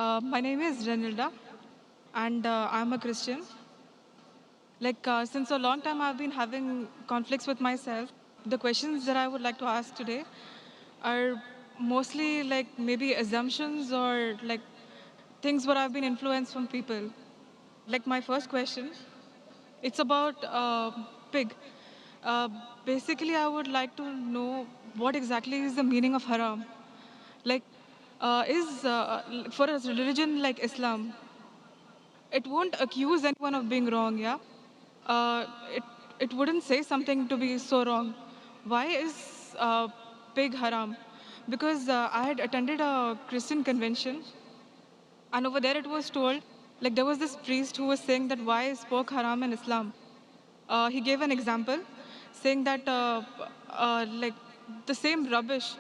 My name is Renilda, and I'm a Christian. Since a long time, I've been having conflicts with myself. The questions that I would like to ask today are mostly like maybe assumptions or like things what I've been influenced from people. Like my first question, it's about pig. Uh, Basically, I would like to know what exactly is the meaning of haram. Like, is for a religion like Islam, it won't accuse anyone of being wrong, yeah? Uh, it, it wouldn't say something to be so wrong. Why is pig haram? Because I had attended a Christian convention, and over there it was told, like there was this priest who was saying that why is pork haram in Islam? He gave an example saying that like the same rubbish,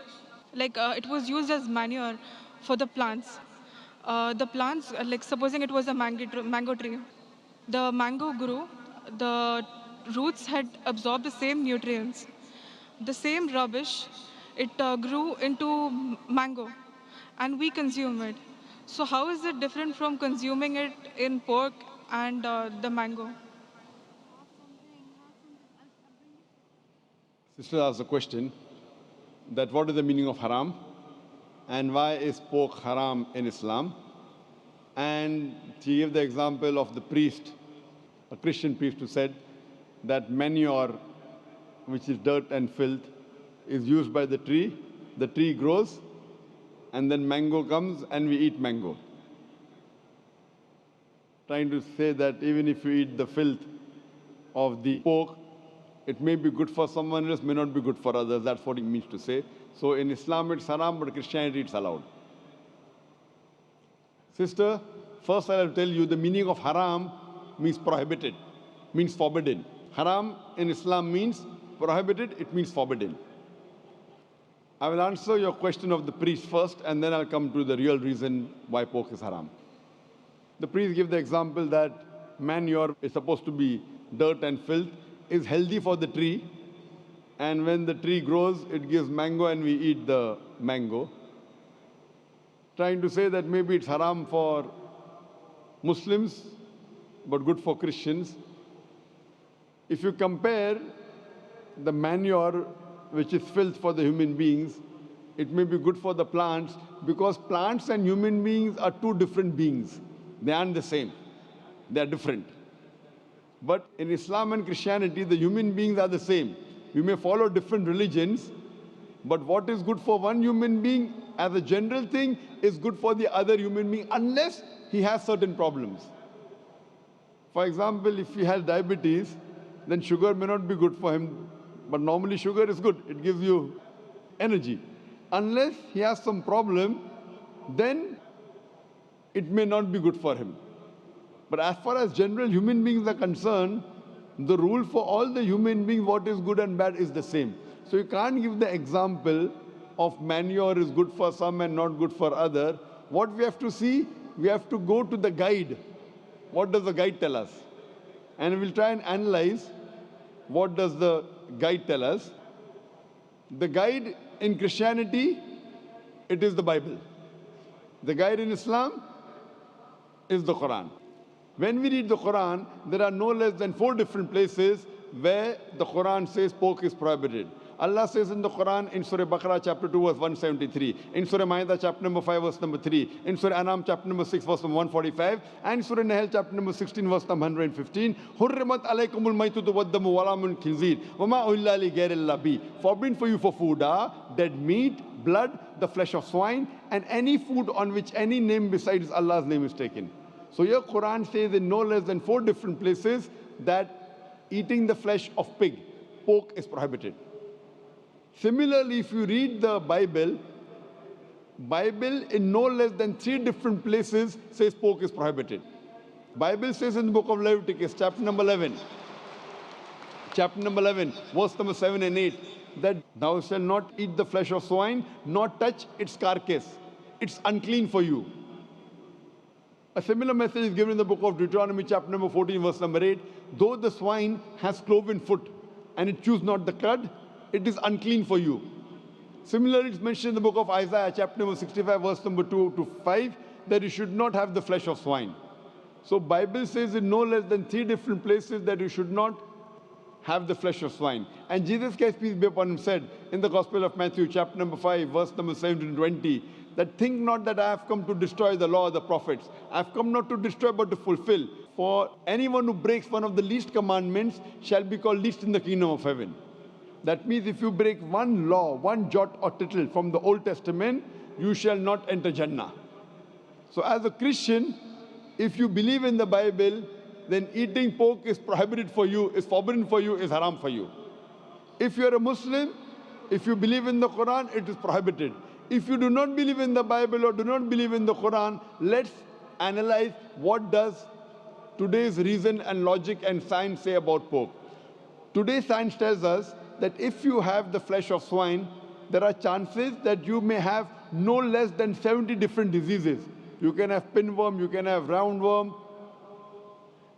it was used as manure for the plants. The plants, like supposing it was a mango tree, the mango grew, the roots had absorbed the same nutrients, the same rubbish, it grew into mango, and we consume it. So how is it different from consuming it in pork and the mango? Sister asked a question that what is the meaning of haram and why is pork haram in Islam? And she gave the example of the priest, a Christian priest who said that manure, which is dirt and filth, is used by the tree grows, and then mango comes and we eat mango. Trying to say that even if you eat the filth of the pork, it may be good for someone else, may not be good for others. That's what it means to say. So in Islam it's haram, but Christianity it's allowed. Sister, first I'll tell you the meaning of haram means prohibited, means forbidden. Haram in Islam means prohibited, it means forbidden. I will answer your question of the priest first, and then I'll come to the real reason why pork is haram. The priest gave the example that manure is supposed to be dirt and filth, is healthy for the tree, and when the tree grows, it gives mango and we eat the mango. Trying to say that maybe it's haram for Muslims, but good for Christians. If you compare the manure, which is filth for the human beings, it may be good for the plants, because plants and human beings are two different beings. They aren't the same. They are different. But in Islam and Christianity, the human beings are the same. We may follow different religions, but what is good for one human being as a general thing is good for the other human being, unless he has certain problems. For example, if he has diabetes, then sugar may not be good for him, but normally sugar is good. It gives you energy. Unless he has some problem, then it may not be good for him. But as far as general human beings are concerned, the rule for all the human beings, what is good and bad, is the same. So you can't give the example of manure is good for some and not good for other. What we have to see, we have to go to the guide. What does the guide tell us? And we'll try and analyze what does the guide tell us. The guide in Christianity, it is the Bible. The guide in Islam is the Quran. When we read the Quran, there are no less than 4 different places where the Quran says pork is prohibited. Allah says in the Quran in Surah Baqarah chapter 2 verse 173, in Surah Ma'idah chapter number 5 verse number 3, in Surah Anam chapter number 6 verse number 145, and Surah Nahl chapter number 16 verse number 115, Hurrimat alaykumul maytutu waddamu walamun khinzir, wama uhilla li ghayril bi. Forbidden for you for food are dead meat, blood, the flesh of swine, and any food on which any name besides Allah's name is taken. So your Quran says in no less than 4 different places that eating the flesh of pig, pork, is prohibited. Similarly, if you read the Bible in no less than 3 different places says pork is prohibited. Bible says in the book of Leviticus, chapter number 11, verse number 7 and 8, that thou shalt not eat the flesh of swine, nor touch its carcass. It's unclean for you. A similar message is given in the book of Deuteronomy, chapter number 14, verse number 8. Though the swine has cloven foot and it chews not the cud, it is unclean for you. Similarly, it's mentioned in the book of Isaiah, chapter number 65, verse number 2 to 5, that you should not have the flesh of swine. So Bible says in no less than 3 different places that you should not have the flesh of swine. And Jesus Christ, peace be upon him, said in the Gospel of Matthew, chapter number 5, verse number 17 to 20, that think not that I have come to destroy the law of the prophets. I have come not to destroy but to fulfill. For anyone who breaks one of the least commandments shall be called least in the kingdom of heaven. That means if you break one law, one jot or tittle from the Old Testament, you shall not enter Jannah. So as a Christian, if you believe in the Bible, then eating pork is prohibited for you, is forbidden for you, is haram for you. If you are a Muslim, if you believe in the Quran, it is prohibited. If you do not believe in the Bible or do not believe in the Quran, let's analyze what does today's reason and logic and science say about pork. Today's science tells us that if you have the flesh of swine, there are chances that you may have no less than 70 different diseases. You can have pinworm, you can have roundworm.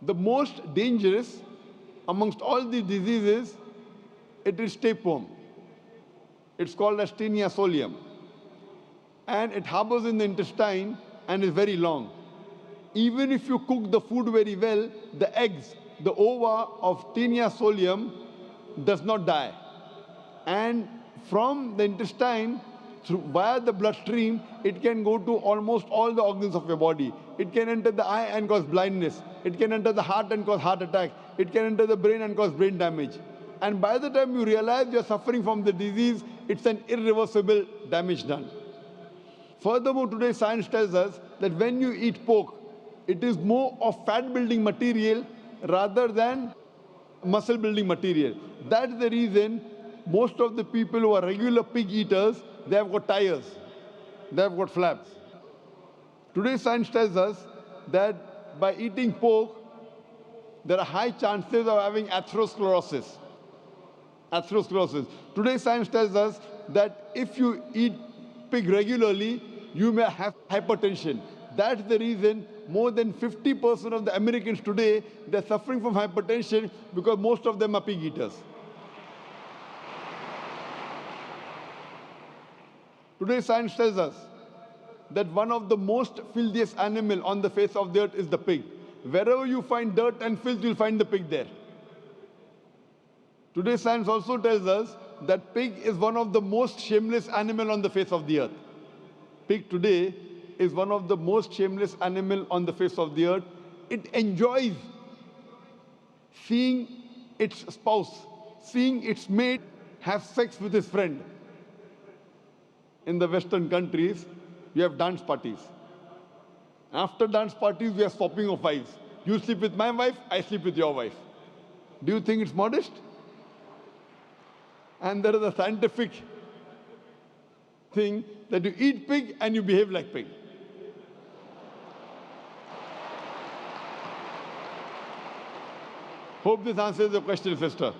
The most dangerous amongst all these diseases, it is tapeworm. It's called as Taenia solium. And it harbors in the intestine and is very long. Even if you cook the food very well, the eggs, the ova of Taenia solium does not die. And from the intestine, via the bloodstream, it can go to almost all the organs of your body. It can enter the eye and cause blindness. It can enter the heart and cause heart attack. It can enter the brain and cause brain damage. And by the time you realize you're suffering from the disease, it's an irreversible damage done. Furthermore, today science tells us that when you eat pork, it is more of fat-building material rather than muscle-building material. That's the reason most of the people who are regular pig eaters, they have got tires, they have got flaps. Today science tells us that by eating pork, there are high chances of having atherosclerosis. Atherosclerosis. Today science tells us that if you eat pig regularly, you may have hypertension. That's the reason more than 50% of the Americans today, they're suffering from hypertension because most of them are pig eaters. Today science tells us that one of the most filthiest animal on the face of the earth is the pig. Wherever you find dirt and filth, you'll find the pig there. Today science also tells us that pig is one of the most shameless animal on the face of the earth. Pig today is one of the most shameless animal on the face of the earth. It enjoys seeing its spouse, seeing its mate have sex with his friend. In the Western countries, we have dance parties. After dance parties, we are swapping of wives. You sleep with my wife, I sleep with your wife. Do you think it's modest? And there is a scientific thing that you eat pig and you behave like pig. Hope this answers your question, sister.